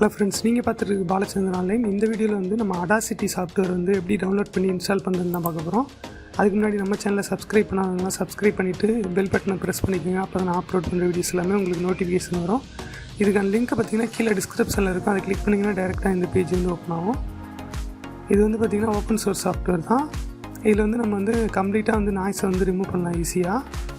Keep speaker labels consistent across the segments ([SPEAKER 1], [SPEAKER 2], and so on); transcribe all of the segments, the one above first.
[SPEAKER 1] Hello friends, நீங்கள் பார்த்துட்டு Balachandran online. இந்த வீடியோவில் வந்து நம்ம Audacity சாஃப்ட்வேர் வந்து எப்படி டவுன்லோட் பண்ணி இன்ஸ்டால் பண்ணுறதுன்னு தான் பார்க்க போகிறோம். அதுக்கு முன்னாடி நம்ம சேனலை சப்ஸ்கிரைப் பண்ணாதவங்களாம் சப்ஸ்கிரைப் பண்ணிவிட்டு பெல் பட்டனை ப்ரெஸ் பண்ணிக்கோங்க. அப்போ நான் அப்லோட் பண்ணுற வீடியோஸ் எல்லாமே உங்களுக்கு நோட்டிஃபிகேஷன் வரும். இதுக்கான லிங்க்கை பார்த்தீங்கன்னா கீழே டிஸ்கிரிப்ஷனில் இருக்கும். அதை கிளிக் பண்ணிங்கன்னா டேரெக்டாக இந்த பேஜ் வந்து ஓப்பன் ஆகும். இது வந்து பார்த்திங்கன்னா ஓப்பன் சோர்ஸ் சாஃப்ட்வேர் தான். இதில் வந்து நம்ம வந்து கம்ப்ளீட்டாக வந்து நாய்ஸை வந்து ரிமூவ் பண்ணலாம் ஈஸியாக.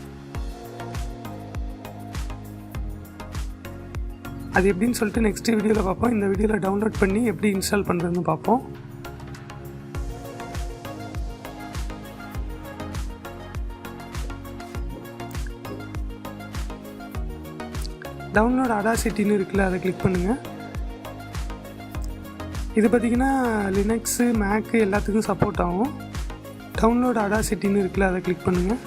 [SPEAKER 1] அது எப்படின்னு சொல்லிட்டு நெக்ஸ்ட் வீடியோவில் பார்ப்போம். இந்த வீடியோவில் டவுன்லோட் பண்ணி எப்படி இன்ஸ்டால் பண்ணுறதுன்னு பார்ப்போம். டவுன்லோட் Audacityன்னு இருக்குல்ல, அதை கிளிக் பண்ணுங்கள். இது பார்த்திங்கன்னா லினக்ஸு மேக்கு எல்லாத்துக்கும் சப்போர்ட் ஆகும். டவுன்லோட் Audacityன்னு இருக்குல்ல, அதை கிளிக் பண்ணுங்கள்.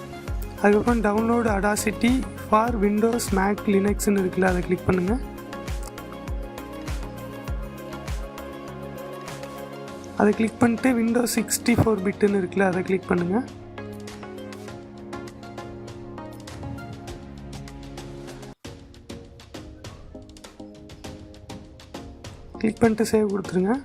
[SPEAKER 1] அதுக்கப்புறம் download Audacity for Windows Mac லினக்ஸ்ன்னு இருக்குல்ல, அதை கிளிக் பண்ணுங்கள். அதை கிளிக் பண்ணிட்டு விண்டோஸ் 64 பிட்டுன்னு இருக்குல்ல, அதை கிளிக் பண்ணுங்கள். கிளிக் பண்ணிட்டு சேவ் கொடுத்துருங்க.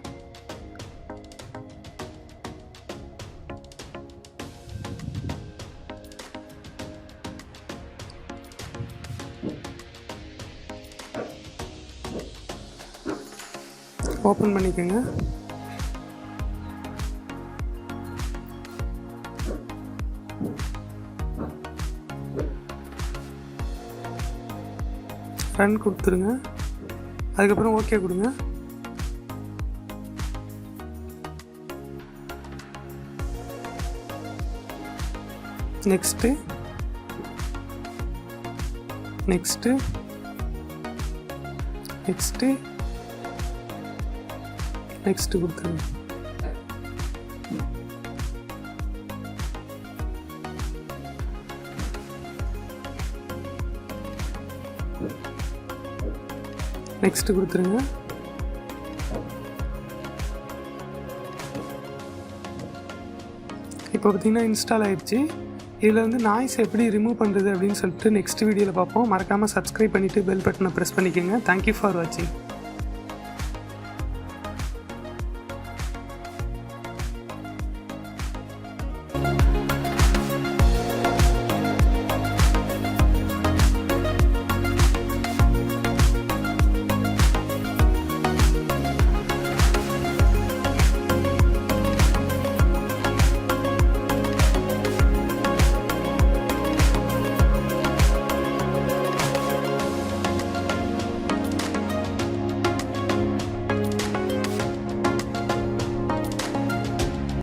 [SPEAKER 1] ஓப்பன் பண்ணிக்கோங்க. ரன் கொடுத்துருங்க. அதுக்கப்புறம் ஓகே கொடுங்க. நெக்ஸ்ட்டு நெக்ஸ்ட்டு நெக்ஸ்ட்டு நெக்ஸ்ட்டு கொடுத்துருங்க. நெக்ஸ்ட்டு கொடுத்துருங்க. இப்போ பார்த்திங்கன்னா இன்ஸ்டால் ஆகிடுச்சு. இதில் வந்து நாய்ஸ் எப்படி ரிமூவ் பண்ணுறது அப்படின்னு சொல்லிட்டு நெக்ஸ்ட் வீடியோவில் பார்ப்போம். மறக்காமல் சப்ஸ்கிரைப் பண்ணிவிட்டு பெல் பட்டனை ப்ரெஸ் பண்ணிக்கோங்க. தேங்க்யூ ஃபார் வாட்சிங்.